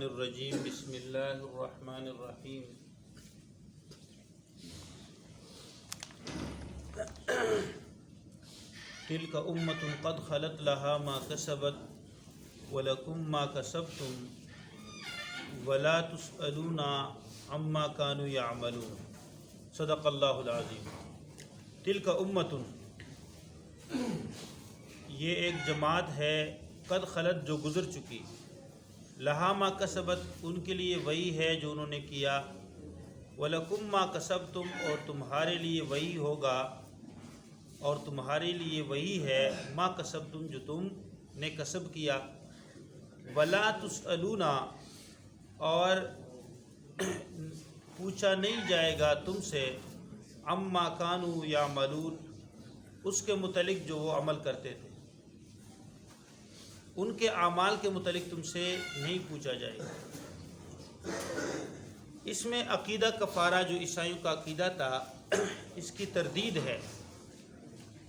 الرجیم بسم اللہ الرحمن الرحیم تلک امۃ قد خلت لها ما کسبت ولکم ما کسبتم ولا تسألون عما كانوا يعملون صدق اللہ العظیم۔ تلک امۃ، یہ ایک جماعت ہے، قد خلت جو گزر چکی، لہا ما کسبت ان کے لیے وہی ہے جو انہوں نے کیا، ولکم ما کسبتم اور تمہارے لیے وہی ہوگا، اور تمہارے لیے وہی ہے ما کسبتم جو تم نے کسب کیا، ولا تسألون اور پوچھا نہیں جائے گا تم سے، عما کانوا یعملون اس کے متعلق جو وہ عمل کرتے تھے، ان کے اعمال کے متعلق تم سے نہیں پوچھا جائے گا۔ اس میں عقیدہ کفارہ جو عیسائیوں کا عقیدہ تھا، اس کی تردید ہے۔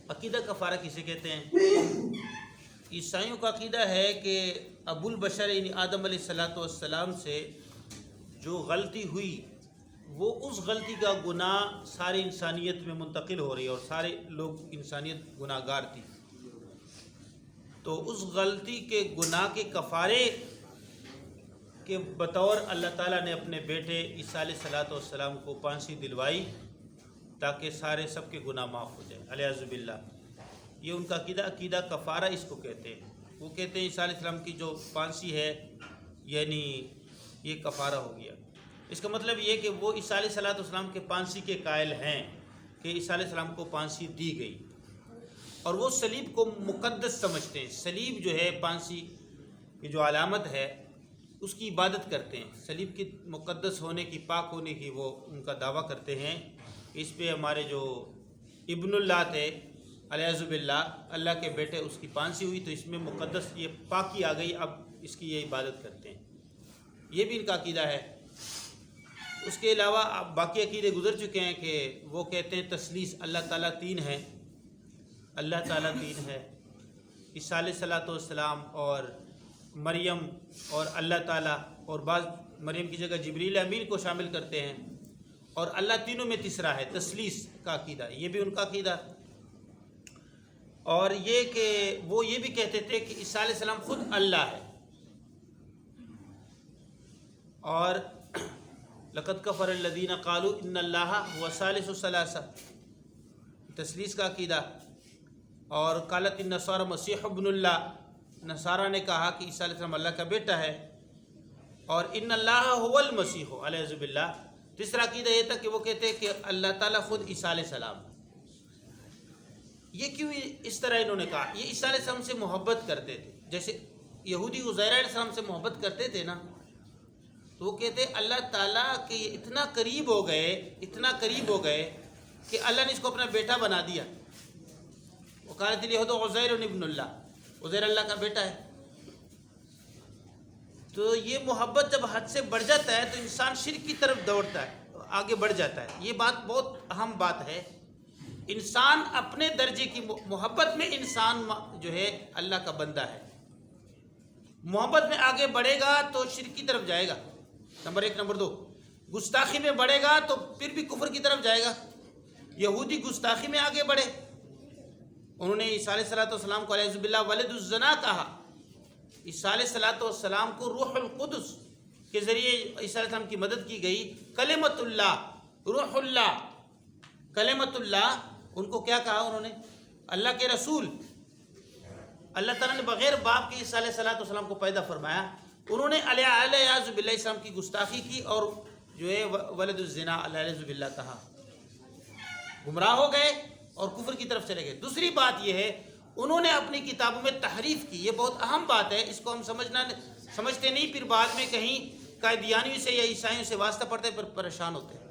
عقیدہ کفارہ کسے کہتے ہیں؟ عیسائیوں کا عقیدہ ہے کہ ابو البشر یعنی آدم علیہ السلام سے جو غلطی ہوئی، وہ اس غلطی کا گناہ ساری انسانیت میں منتقل ہو رہی ہے، اور سارے لوگ انسانیت گناہ گار تھی، تو اس غلطی کے گناہ کے کفارے کے بطور اللہ تعالیٰ نے اپنے بیٹے عیسیٰ علیہ السلام کو پھانسی دلوائی تاکہ سارے سب کے گناہ معاف ہو جائیں، الیاذ باللہ۔ یہ ان کا عقیدہ کفارہ اس کو کہتے ہیں۔ وہ کہتے ہیں عیسیٰ علیہ السلام کی جو پھانسی ہے، یعنی یہ کفارہ ہو گیا۔ اس کا مطلب یہ کہ وہ عیسیٰ علیہ السلام کے پھانسی کے قائل ہیں کہ عیسیٰ علیہ السلام کو پھانسی دی گئی، اور وہ صلیب کو مقدس سمجھتے ہیں۔ صلیب جو ہے پھانسی کی جو علامت ہے، اس کی عبادت کرتے ہیں، صلیب کی مقدس ہونے کی، پاک ہونے کی وہ ان کا دعویٰ کرتے ہیں۔ اس پہ ہمارے جو ابن اللہ تھے الیاذ باللہ، اللہ کے بیٹے، اس کی پھانسی ہوئی تو اس میں مقدس یہ پاکی آ گئی، اب اس کی یہ عبادت کرتے ہیں۔ یہ بھی ان کا عقیدہ ہے۔ اس کے علاوہ اب باقی عقیدے گزر چکے ہیں کہ وہ کہتے ہیں تثلیث، اللہ تعالیٰ تین ہے، اللہ تعالیٰ تین ہے، عیسیٰ علیہ السلام اور مریم اور اللہ تعالیٰ، اور بعض مریم کی جگہ جبریل امین کو شامل کرتے ہیں، اور اللہ تینوں میں تیسرا ہے، تثلیث کا عقیدہ، یہ بھی ان کا عقیدہ۔ اور یہ کہ وہ یہ بھی کہتے تھے کہ عیسیٰ علیہ السلام خود اللہ ہے، اور لقد کفر الذین قالوا ان اللہ هو ثالث ثلاثہ، تثلیث کا عقیدہ۔ اور قالت النصارى مسیح ابن اللہ، نصارہ نے کہا کہ عیسیٰ علیہ السلام اللہ کا بیٹا ہے، اور ان اللہ هو المسیح الیاذ باللہ۔ تیسرا عقیدہ یہ تھا کہ وہ کہتے ہیں کہ اللہ تعالیٰ خود عیسیٰ علیہ السلام۔ یہ کیوں اس طرح انہوں نے کہا؟ یہ عیسیٰ علیہ السلام سے محبت کرتے تھے، جیسے یہودی عزیر علیہ السلام سے محبت کرتے تھے نا، تو وہ کہتے اللہ تعالیٰ کے اتنا قریب ہو گئے، اتنا قریب ہو گئے کہ اللہ نے اس کو اپنا بیٹا بنا دیا۔ وقالت الیہود عزیر ابن اللہ، عزیر اللہ کا بیٹا ہے۔ تو یہ محبت جب حد سے بڑھ جاتا ہے تو انسان شرک کی طرف دوڑتا ہے، آگے بڑھ جاتا ہے۔ یہ بات بہت اہم بات ہے۔ انسان اپنے درجے کی محبت میں انسان جو ہے اللہ کا بندہ ہے، محبت میں آگے بڑھے گا تو شرک کی طرف جائے گا، نمبر ایک۔ نمبر دو، گستاخی میں بڑھے گا تو پھر بھی کفر کی طرف جائے گا۔ یہودی گستاخی میں آگے بڑھے، انہوں نے عیسیٰ علیہ السلام کو الیاذ باللہ ولد الزنا کہا۔ عیسیٰ علیہ السلام کو روح القدس کے ذریعے عیسیٰ علیہ السلام کی مدد کی گئی۔ کلمت اللہ، روح اللہ، کلمت اللہ، ان کو کیا کہا انہوں نے؟ اللہ کے رسول۔ اللہ تعالیٰ نے بغیر باپ کے عیسیٰ علیہ السلام کو پیدا فرمایا، انہوں نے الیاذ باللہ السلام کی گستاخی کی، اور جو ہے ولد الزنا الیاذ باللہ کہا، گمراہ ہو گئے اور کفر کی طرف چلے گئے۔ دوسری بات یہ ہے، انہوں نے اپنی کتابوں میں تحریف کی۔ یہ بہت اہم بات ہے، اس کو ہم سمجھتے نہیں، پھر بعد میں کہیں قادیانیوں سے یا عیسائیوں سے واسطہ پڑتے پر پریشان ہوتے ہیں۔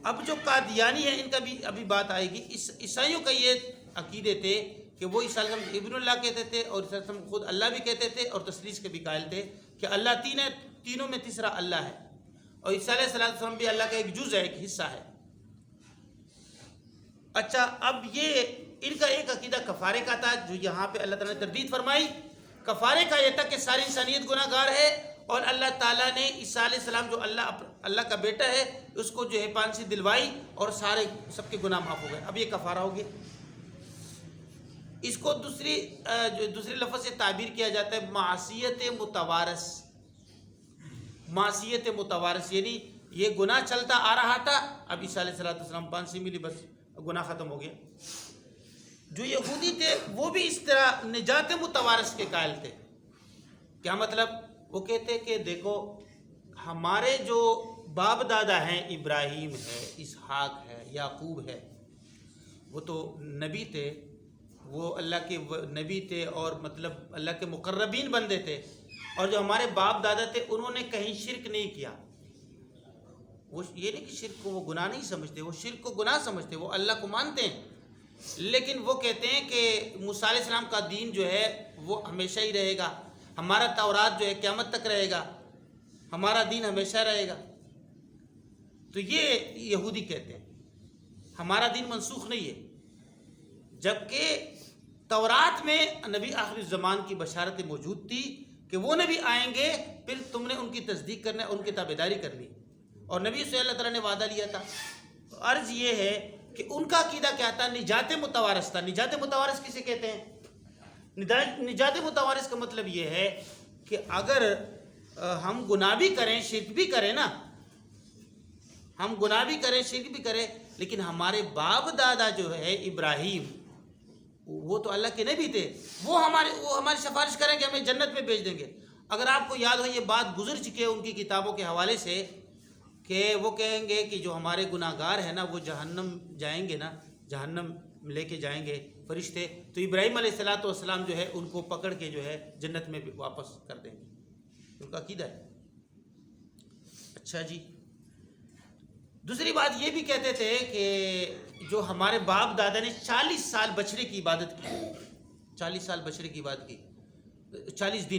اب جو قادیانی ہیں، ان کا بھی ابھی بات آئے گی۔ عیسائیوں کا یہ عقیدے تھے کہ وہ عیسیٰ علیہ السلام ابن اللہ کہتے تھے، اور عیسیٰ علیہ السلام خود اللہ بھی کہتے تھے، اور تثلیث کے بھی قائل تھے کہ اللہ تین ہے، تینوں میں تیسرا اللہ ہے، اور عیسیٰ علیہ السلام بھی اللہ کا ایک جز ہے، ایک حصہ ہے۔ اچھا، اب یہ ان کا ایک عقیدہ کفارے کا تھا، جو یہاں پہ اللہ تعالیٰ نے تردید فرمائی۔ کفارے کا یہ تھا کہ ساری انسانیت گناہ گار ہے، اور اللہ تعالیٰ نے عیسیٰ علیہ السلام جو اللہ کا بیٹا ہے اس کو جو ہے پانسی دلوائی اور سارے سب کے گناہ معاف ہو گئے. اب یہ کفارہ ہو گیا. اس کو دوسرے لفظ سے تعبیر کیا جاتا ہے معصیت متوارث. معصیت متوارث یعنی یہ گناہ چلتا آ رہا تھا, اب عیسیٰ علیہ السلام پانسی ملی, بس گناہ ختم ہو گیا. جو یہودی تھے وہ بھی اس طرح نجات متوارث کے قائل تھے. کیا مطلب؟ وہ کہتے کہ دیکھو ہمارے جو باپ دادا ہیں, ابراہیم ہے, اسحاق ہے, یعقوب ہے, وہ تو نبی تھے, وہ اللہ کے نبی تھے اور مطلب اللہ کے مقربین بندے تھے. اور جو ہمارے باپ دادا تھے انہوں نے کہیں شرک نہیں کیا. وہ یہ نہیں کہ شرک کو وہ گناہ نہیں سمجھتے, وہ شرک کو گناہ سمجھتے, وہ اللہ کو مانتے ہیں. لیکن وہ کہتے ہیں کہ موسیٰ علیہ السلام کا دین جو ہے وہ ہمیشہ ہی رہے گا, ہمارا تورات جو ہے قیامت تک رہے گا, ہمارا دین ہمیشہ رہے گا. تو یہ یہودی کہتے ہیں ہمارا دین منسوخ نہیں ہے, جبکہ تورات میں نبی آخر الزمان کی بشارتیں موجود تھی کہ وہ نبی آئیں گے, پھر تم نے ان کی تصدیق کرنا, ان کی تابعداری کرنی. اور نبی سے اللہ تعالیٰ نے وعدہ لیا تھا. عرض یہ ہے کہ ان کا عقیدہ کیا تھا؟ نجات متوارث تھا. نجات متوارث کسے کہتے ہیں؟ نجات متوارث کا مطلب یہ ہے کہ اگر ہم گناہ بھی کریں, شرک بھی کریں نا, ہم گناہ بھی کریں, شرک بھی کریں, لیکن ہمارے باپ دادا جو ہے ابراہیم, وہ تو اللہ کے نبی تھے, وہ ہماری سفارش کریں گے, ہمیں جنت میں بھیج دیں گے. اگر آپ کو یاد ہو یہ بات گزر چکی ہے ان کی کتابوں کے حوالے سے کہ وہ کہیں گے کہ جو ہمارے گناہ گار ہیں نا وہ جہنم جائیں گے نا, جہنم لے کے جائیں گے فرشتے, تو ابراہیم علیہ السلام جو ہے ان کو پکڑ کے جو ہے جنت میں واپس کر دیں گے. ان کا عقیدہ ہے. اچھا جی, دوسری بات یہ بھی کہتے تھے کہ جو ہمارے باپ دادا نے 40 سال بچڑے کی عبادت کی, 40 سال بچڑے کی عبادت کی, 40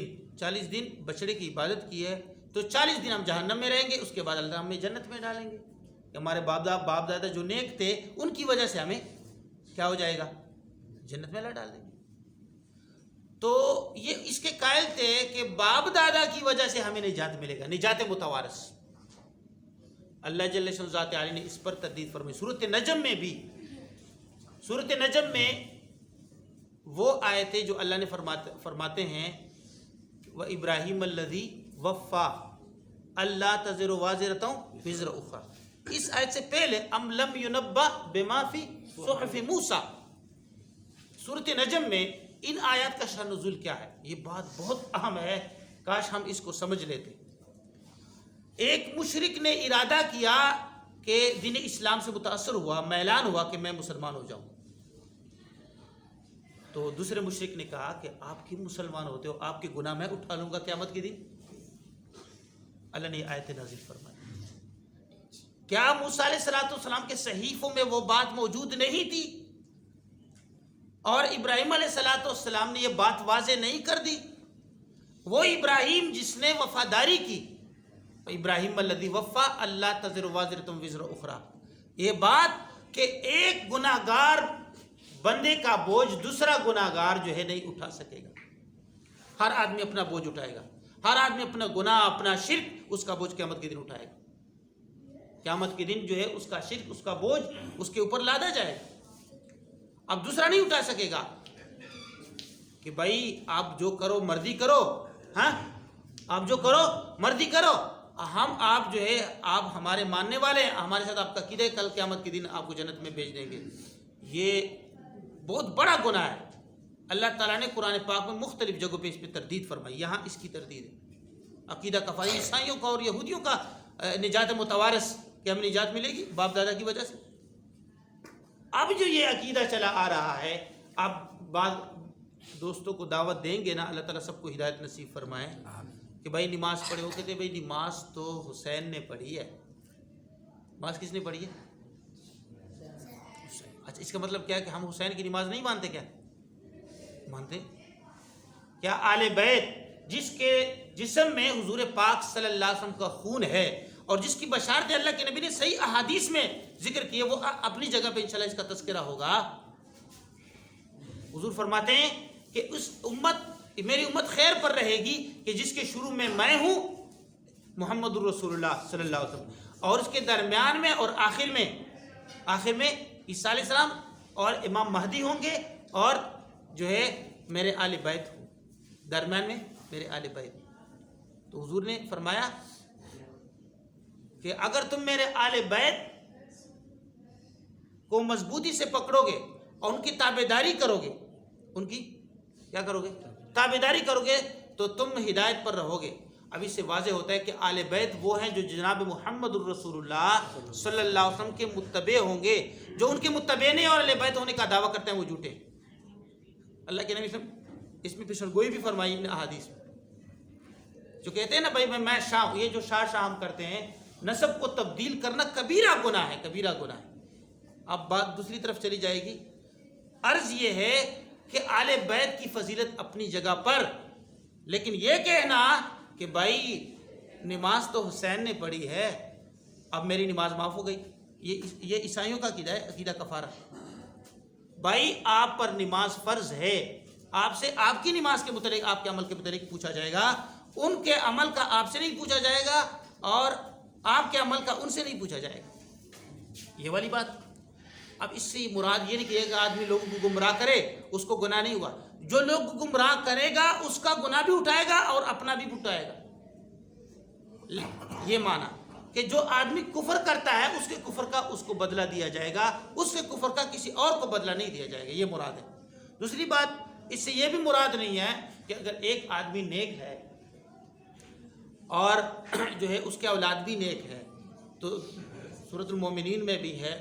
دن بچڑے کی عبادت کی ہے, تو 40 دن ہم جہنم میں رہیں گے, اس کے بعد اللہ ہمیں جنت میں ڈالیں گے. کہ ہمارے باپ دادا جو نیک تھے ان کی وجہ سے ہمیں کیا ہو جائے گا؟ جنت میں اللہ ڈال دیں گے. تو یہ اس کے قائل تھے کہ باپ دادا کی وجہ سے ہمیں نجات ملے گا, نجات متوارث. اللہ جل شانہ ذات عالی نے اس پر تردید فرمائی. سورۃ نجم میں بھی, سورۃ نجم میں وہ آیتیں جو اللہ نے فرماتے ہیں وَإِبْرَاهِيمَ الَّذِي وَفَّى اللہ تزر وازرۃ وزر اخرى. اس آیت سے پہلے ام لم ينبأ بما فی صحف موسیٰ, سورۃ نجم میں ان آیات کا شأن نزول کیا ہے؟ یہ بات بہت اہم ہے, کاش ہم اس کو سمجھ لیتے. ایک مشرک نے ارادہ کیا کہ دین اسلام سے متاثر ہوا, میلان ہوا کہ میں مسلمان ہو جاؤں. تو دوسرے مشرک نے کہا کہ آپ کیوں مسلمان ہوتے ہو, آپ کے گناہ میں اٹھا لوں گا قیامت کے دن. اللہ نے آیت نازل فرمائی. کیا موسیٰ علیہ السلام کے صحیفوں میں وہ بات موجود نہیں تھی؟ اور ابراہیم علیہ السلام نے یہ بات واضح نہیں کر دی؟ وہ ابراہیم جس نے وفاداری کی, ابراہیم الذی وفا اللہ تزر وازرۃ وزر اخرى. یہ بات کہ ایک گناہ گار بندے کا بوجھ دوسرا گناہ گار جو ہے نہیں اٹھا سکے گا. ہر آدمی اپنا بوجھ اٹھائے گا, ہر آدمی اپنا گناہ, اپنا شرک, اس کا بوجھ قیامت کے دن اٹھائے گا. قیامت کے دن جو ہے اس کا شرک, اس کا بوجھ اس کے اوپر لادا جائے گا. اب دوسرا نہیں اٹھا سکے گا کہ بھائی آپ جو کرو مرضی کرو, ہاں آپ جو کرو مرضی کرو, آپ جو ہے آپ ہمارے ماننے والے ہیں, ہمارے ساتھ آپ کا عقیدہ ہے, کل قیامت کے دن آپ کو جنت میں بھیج دیں گے. یہ بہت بڑا گناہ ہے. اللہ تعالیٰ نے قرآن پاک میں مختلف جگہوں پہ اس پہ تردید فرمائی. یہاں اس کی تردید ہے. عقیدہ کفاری عیسائیوں کا اور یہودیوں کا نجات متوارث کہ ہمیں نجات ملے گی باپ دادا کی وجہ سے. اب جو یہ عقیدہ چلا آ رہا ہے, اب بعض دوستوں کو دعوت دیں گے نا, اللہ تعالیٰ سب کو ہدایت نصیب فرمائے, کہ بھائی نماز پڑھے. وہ کہتے ہیں بھائی نماز تو حسین نے پڑھی ہے. نماز کس نے پڑھی ہے؟ اچھا, اس کا مطلب کیا ہے کہ ہم حسین کی نماز نہیں مانتے؟ کیا مانتے؟ کیا آل بیت جس کے جسم میں حضور پاک صلی اللہ علیہ وسلم کا خون ہے اور جس کی بشارت اللہ کے نبی نے صحیح احادیث میں ذکر کی ہے, وہ اپنی جگہ پہ انشاءاللہ اس کا تذکرہ ہوگا. حضور فرماتے ہیں کہ اس امت میری امت خیر پر رہے گی کہ جس کے شروع میں ہوں محمد الرسول اللہ صلی اللہ علیہ وسلم، اور اس کے درمیان میں اور آخر میں عیسیٰ علیہ السلام اور امام مہدی ہوں گے، اور جو ہے میرے آل بیت ہوں، درمیان میں میرے آل بیت۔ تو حضور نے فرمایا کہ اگر تم میرے آل بیت کو مضبوطی سے پکڑو گے اور ان کی تابعداری کرو گے، ان کی کیا کرو گے؟ تابعداری کرو گے، تو تم ہدایت پر رہو گے۔ اب اس سے واضح ہوتا ہے کہ آل بیت وہ ہیں جو جناب محمد الرسول اللہ صلی اللہ علیہ وسلم کے متبع ہوں گے۔ جو ان کے متبع نہیں اور آل بیت ہونے کا دعویٰ کرتے ہیں وہ جھوٹے ہیں۔ اللہ کے نبی اس میں پیشن گوئی بھی فرمائی ابن احادیث میں، جو کہتے ہیں نا بھائی میں شاہ ہوں، یہ جو شاہ ہم کرتے ہیں، نسب کو تبدیل کرنا کبیرہ گناہ ہے، کبیرہ گناہ ہے۔ اب بات دوسری طرف چلی جائے گی۔ عرض یہ ہے کہ آل بیت کی فضیلت اپنی جگہ پر، لیکن یہ کہنا کہ بھائی نماز تو حسین نے پڑھی ہے، اب میری نماز معاف ہو گئی، یہ عیسائیوں کا عقیدہ ہے، عقیدہ کفارہ۔ بھائی آپ پر نماز فرض ہے، آپ سے آپ کی نماز کے متعلق، آپ کے عمل کے متعلق پوچھا جائے گا، ان کے عمل کا آپ سے نہیں پوچھا جائے گا، اور آپ کے عمل کا ان سے نہیں پوچھا جائے گا، یہ والی بات۔ اب اس سے مراد یہ نہیں کہ ایک آدمی لوگوں کو گمراہ کرے اس کو گناہ نہیں ہوا، جو لوگ کو گمراہ کرے گا اس کا گناہ بھی اٹھائے گا اور اپنا بھی اٹھائے گا۔ یہ معنی کہ جو آدمی کفر کرتا ہے اس کے کفر کا اس کو بدلہ دیا جائے گا، اس کے کفر کا کسی اور کو بدلہ نہیں دیا جائے گا، یہ مراد ہے۔ دوسری بات اس سے یہ بھی مراد نہیں ہے کہ اگر ایک آدمی نیک ہے اور جو ہے اس کے اولاد بھی نیک ہے، تو سورۃ المومنین میں بھی ہے،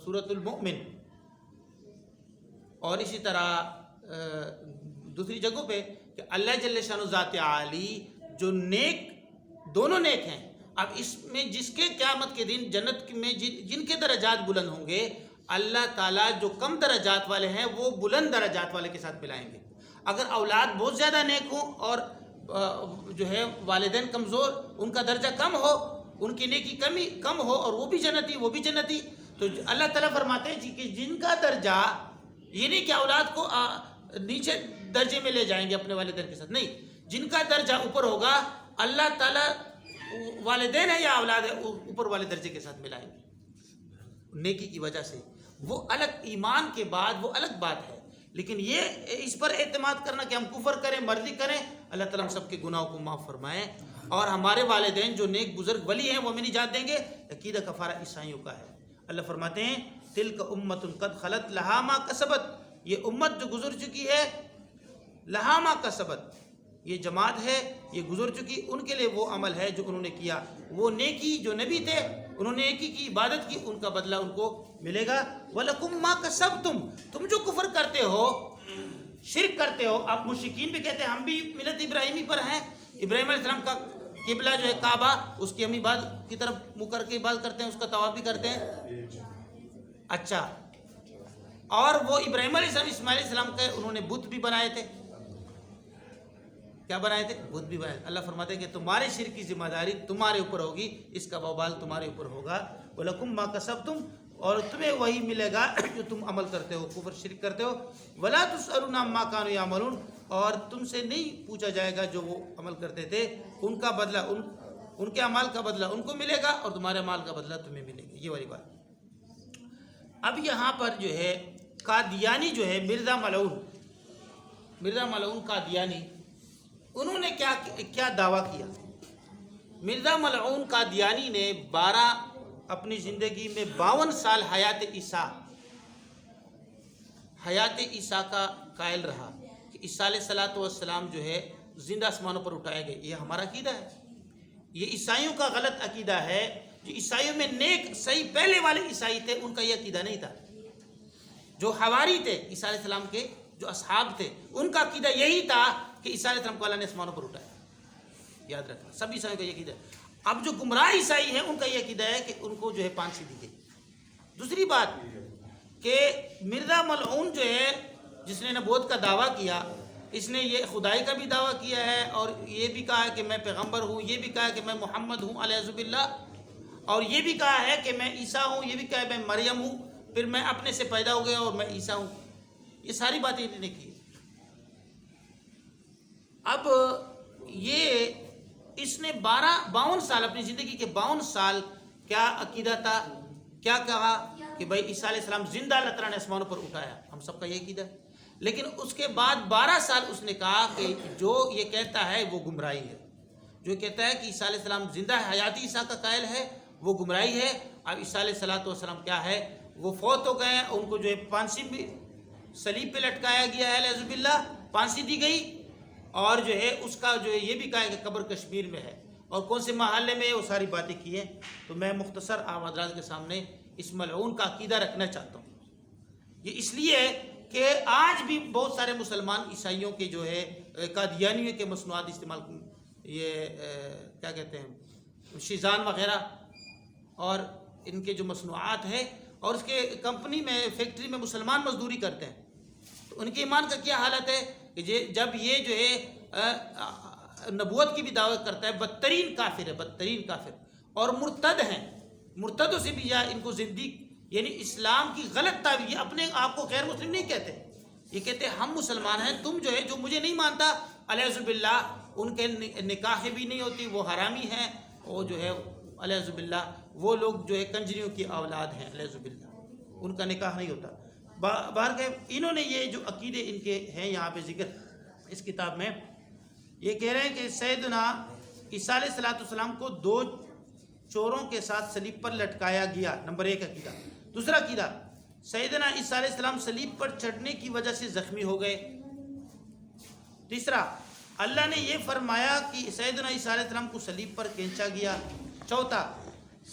سورۃ المؤمن، اور اسی طرح دوسری جگہوں پہ کہ اللہ جل شانہ ذات عالی جو نیک، دونوں نیک ہیں۔ اب اس میں جس کے قیامت کے دن جنت میں جن کے درجات بلند ہوں گے، اللہ تعالیٰ جو کم درجات والے ہیں وہ بلند درجات والے کے ساتھ ملائیں گے۔ اگر اولاد بہت زیادہ نیک ہوں اور جو ہے والدین کمزور، ان کا درجہ کم ہو، ان کی نیکی کم ہو، اور وہ بھی جنتی، تو اللہ تعالیٰ فرماتے ہیں کہ جن کا درجہ، یہ نہیں کہ اولاد کو نیچے درجے میں لے جائیں گے اپنے والدین کے ساتھ، نہیں، جن کا درجہ اوپر ہوگا اللہ تعالیٰ والدین ہے یا اولاد ہے اوپر والے درجے کے ساتھ ملائیں گے نیکی کی وجہ سے۔ وہ الگ، ایمان کے بعد وہ الگ بات ہے، لیکن یہ اس پر اعتماد کرنا کہ ہم کفر کریں، مرضی کریں، اللہ تعالیٰ ہم سب کے گناہوں کو معاف فرمائے، اور ہمارے والدین جو نیک بزرگ ولی ہیں وہ ہمیں نجات دیں گے۔ عقیدہ کفارہ عیسائیوں کا ہے۔ اللہ فرماتے ہیں تلک امت قد خلت لہا ما کسبت، یہ امت جو گزر چکی ہے، لہا ما کسبت، یہ جماعت ہے، یہ گزر چکی، ان کے لیے وہ عمل ہے جو انہوں نے کیا، وہ نیکی جو نبی تھے انہوں نے نیکی کی، عبادت کی، ان کا بدلہ ان کو ملے گا۔ وَلَكُمْ مَا كَسَبْتُمْ، تم جو کفر کرتے ہو، شرک کرتے ہو، اب مشرکین بھی کہتے ہیں ہم بھی ملت ابراہیمی پر ہیں، ابراہیم علیہ السلام کا قبلہ جو ہے کعبہ، اس کی ہم عبادت کی طرف منہ کر کے عبادت کرتے ہیں، اس کا طواف بھی کرتے ہیں۔ اچھا، اور وہ ابراہیم علیہ السلام، اسماعیل علیہ السلام کے انہوں نے بت بھی بنائے تھے، کیا بنائے تھے؟ بت بھی بنائے۔ اللہ فرماتے ہیں کہ تمہارے شرک کی ذمہ داری تمہارے اوپر ہوگی، اس کا وبال تمہارے اوپر ہوگا۔ وَلَكُمْ مَا كَسَبْتُمْ، اور تمہیں وہی ملے گا جو تم عمل کرتے ہو، کفر شرک کرتے ہو۔ وَلَا تُسْأَلُونَ عَمَّا كَانُوا يَعْمَلُونَ، اور تم سے نہیں پوچھا جائے گا جو وہ عمل کرتے تھے، ان کا بدلہ، ان کے اعمال کا بدلہ ان کو ملے گا اور تمہارے اعمال کا بدلہ تمہیں ملے گا، یہ والی بات۔ اب یہاں پر جو ہے قادیانی جو ہے مرزا ملعون قادیانی، انہوں نے کیا دعویٰ کیا؟ مرزا ملعون قادیانی نے اپنی زندگی میں 52 سال حیات عیسیٰ کا قائل رہا کہ عیسیٰ علیہ السلام جو ہے زندہ آسمانوں پر اٹھائے گئے۔ یہ ہمارا عقیدہ ہے، یہ عیسائیوں کا غلط عقیدہ ہے۔ جو عیسائیوں میں نیک صحیح پہلے والے عیسائی تھے ان کا یہ عقیدہ نہیں تھا۔ جو حواری تھے عیسیٰ علیہ السلام کے، جو اصحاب تھے، ان کا عقیدہ یہی تھا کہ عیسیٰ علیہ السلام کو اللہ نے آسمانوں پر اٹھایا۔ یاد رکھنا، سب عیسائیوں کا یہ عقیدہ ہے۔ اب جو گمراہ عیسائی ہیں ان کا یہ عقیدہ ہے کہ ان کو جو ہے پھانسی دی گئی۔ دوسری بات کہ مرزا ملعون جو ہے، جس نے نبوت کا دعویٰ کیا، اس نے یہ خدائی کا بھی دعویٰ کیا ہے، اور یہ بھی کہا ہے کہ میں پیغمبر ہوں، یہ بھی کہا ہے کہ میں محمد ہوں علیہ باللہ، اور یہ بھی کہا ہے کہ میں عیسیٰ ہوں، یہ بھی کہا ہے میں مریم ہوں، پھر میں اپنے سے پیدا ہو گیا اور میں عیسیٰ ہوں۔ یہ ساری باتیں انہوں نے کی۔ اب یہ اس نے 52 سال اپنی زندگی کے 52 سال کیا عقیدہ تھا، کیا کہا کہ بھائی عیسیٰ علیہ السلام زندہ اللہ تعالیٰ نے آسمانوں پر اٹھایا، ہم سب کا یہ عقیدہ ہے. لیکن اس کے بعد 12 سال اس نے کہا کہ جو یہ کہتا ہے وہ گمراہی ہے، جو کہتا ہے کہ عیسیٰ علیہ السلام زندہ ہے، حیاتی عیسیٰ کا قائل ہے، وہ گمراہی ہے. اب عیسیٰ علیہ السلام کیا ہے، وہ فوت ہو گئے ہیں، ان کو جو ہے پھانسی بھی صلیب پہ لٹکایا گیا ہے، اعوذ باللہ پھانسی دی گئی. اور جو ہے اس کا جو ہے یہ بھی کہا ہے کہ قبر کشمیر میں ہے، اور کون سے محلے میں ہے، وہ ساری باتیں کی ہیں. تو میں مختصر عام حضرات کے سامنے اس ملعون کا عقیدہ رکھنا چاہتا ہوں. یہ اس لیے کہ آج بھی بہت سارے مسلمان عیسائیوں کے جو ہے قادیانیوں کے مصنوعات استعمال، یہ کیا کہتے ہیں شیزان وغیرہ، اور ان کے جو مصنوعات ہیں، اور اس کے کمپنی میں فیکٹری میں مسلمان مزدوری کرتے ہیں. تو ان کے ایمان کا کیا حالت ہے کہ جب یہ جو ہے نبوت کی بھی دعوت کرتا ہے، بدترین کافر ہے، بدترین کافر، اور مرتد ہیں. مرتدوں سے بھی ان کو زندگی یعنی اسلام کی غلط تعبیر، یہ اپنے آپ کو غیر مسلم نہیں کہتے، یہ کہتے ہم مسلمان ہیں، تم جو ہے جو مجھے نہیں مانتا، الیاذ باللہ ان کے نکاح بھی نہیں ہوتی، وہ حرامی ہیں، وہ جو ہے الیاذ باللہ وہ لوگ جو ہے کنجریوں کی اولاد ہیں، الیاذ باللہ ان کا نکاح نہیں ہوتا. باہر کے انہوں نے یہ جو عقیدے ان کے ہیں یہاں پہ ذکر اس کتاب میں، یہ کہہ رہے ہیں کہ سیدنا عیسیٰ علیہ السلام کو 2 چوروں کے ساتھ صلیب پر لٹکایا گیا. نمبر 1 عقیدہ. دوسرا عقیدہ، سیدنا عیسیٰ علیہ السلام صلیب پر چڑھنے کی وجہ سے زخمی ہو گئے. تیسرا، اللہ نے یہ فرمایا کہ سیدنا عیسیٰ علیہ السلام کو صلیب پر کھینچا گیا. چوتھا،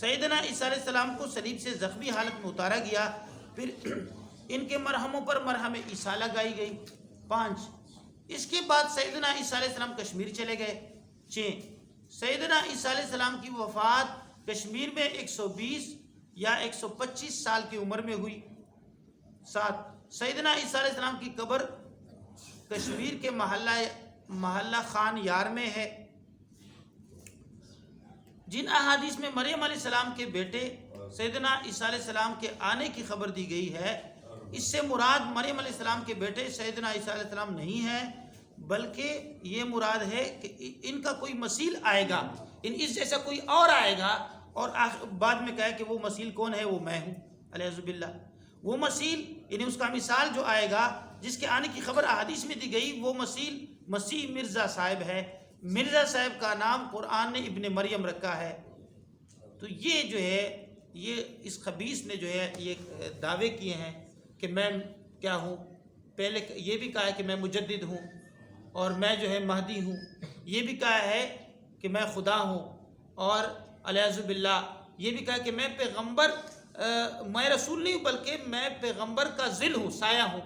سیدنا عیسیٰ علیہ السلام کو صلیب سے زخمی حالت میں اتارا گیا، پھر ان کے مرہموں پر مرہم عیسیٰ لگائی گئی. 5، اس کے بعد سیدنا عیسیٰ علیہ السلام کشمیر چلے گئے. 6، سیدنا عیسیٰ علیہ السلام کی وفات کشمیر میں 120 یا 125 سال کی عمر میں ہوئی. 7، سیدنا عیسیٰ علیہ السلام کی قبر کشمیر کے محلہ خان یار میں ہے. جن احادیث میں مریم علیہ السلام کے بیٹے سیدنا عیسیٰ علیہ السلام کے آنے کی خبر دی گئی ہے، اس سے مراد مریم علیہ السلام کے بیٹے سیدنا عیسیٰ علیہ السلام نہیں ہے، بلکہ یہ مراد ہے کہ ان کا کوئی مثیل آئے گا، اس جیسا کوئی اور آئے گا، اور بعد میں کہا کہ وہ مثیل کون ہے، وہ میں ہوں، الیاذ باللہ. وہ مثیل یعنی اس کا مثال جو آئے گا، جس کے آنے کی خبر احادیث میں دی گئی، وہ مثیل مسیح مرزا صاحب ہے. مرزا صاحب کا نام قرآن نے ابن مریم رکھا ہے. تو یہ جو ہے یہ اس خبیث نے جو ہے یہ دعوے کیے ہیں کہ میں کیا ہوں. پہلے یہ بھی کہا ہے کہ میں مجدد ہوں، اور میں جو ہے مہدی ہوں. یہ بھی کہا ہے کہ میں خدا ہوں، اور الیاذ باللہ یہ بھی کہا کہ میں پیغمبر، میں رسول نہیں ہوں بلکہ میں پیغمبر کا ظل ہوں، سایہ ہوں.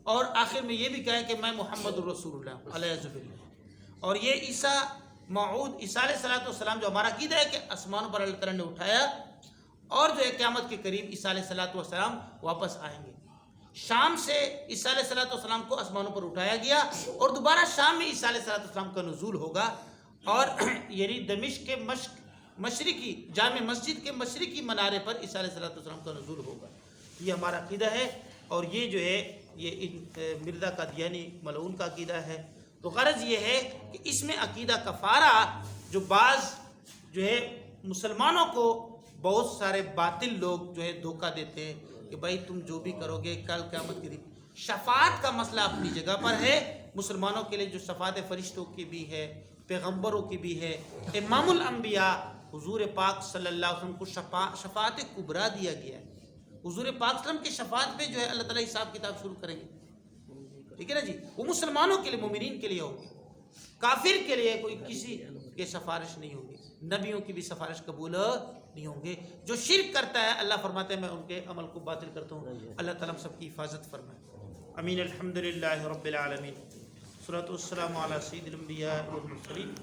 اور آخر میں یہ بھی کہا ہے کہ میں محمد الرسول اللہ ہوں، الیاذ باللہ. اور یہ عیسیٰ موعود عیسیٰ علیہ السلام جو ہمارا عقیدہ ہے کہ آسمانوں پر اللہ تعالیٰ نے اٹھایا، اور جو ہے قیامت کے قریب عیسیٰ علیہ السلام واپس آئیں گے. شام سے عیسیٰ علیہ السلام کو آسمانوں پر اٹھایا گیا، اور دوبارہ شام میں عیسیٰ علیہ السلام کا نزول ہوگا. اور یعنی دمشق کے مشرقی جامع مسجد کے مشرقی منارے پر عیسیٰ علیہ السلام کا نزول ہوگا. یہ ہمارا عقیدہ ہے، اور یہ جو ہے یہ مرزا قادیانی ملعون کا عقیدہ ہے. تو غرض یہ ہے کہ اس میں عقیدہ کفارہ جو بعض جو ہے مسلمانوں کو بہت سارے باطل لوگ جو ہے دھوکہ دیتے ہیں کہ بھائی تم جو بھی کرو گے کل قیامت کے دن. شفاعت کا مسئلہ اپنی جگہ پر ہے، مسلمانوں کے لیے جو شفاعت فرشتوں کی بھی ہے، پیغمبروں کی بھی ہے. امام الانبیاء حضور پاک صلی اللہ علیہ وسلم کو شفاعت کبریٰ دیا گیا ہے. حضور پاک صلی اللہ علیہ وسلم کی شفاعت پہ جو ہے اللہ تعالیٰ حساب کتاب شروع کریں گے. ٹھیک ہے نا جی. وہ مسلمانوں کے لیے، مومنین کے لیے ہوگی، کافر کے لیے کوئی کسی کے سفارش نہیں ہوگی، نبیوں کی بھی سفارش قبول نہیں ہوں گے. جو شرک کرتا ہے اللہ فرماتے ہیں میں ان کے عمل کو باطل کرتا ہوں. اللہ تعالیٰ ہم سب کی حفاظت فرمائے. امین. الحمدللہ رب العالمین. والصلاۃ والسلام علی سید الانبیاء والمرسلین.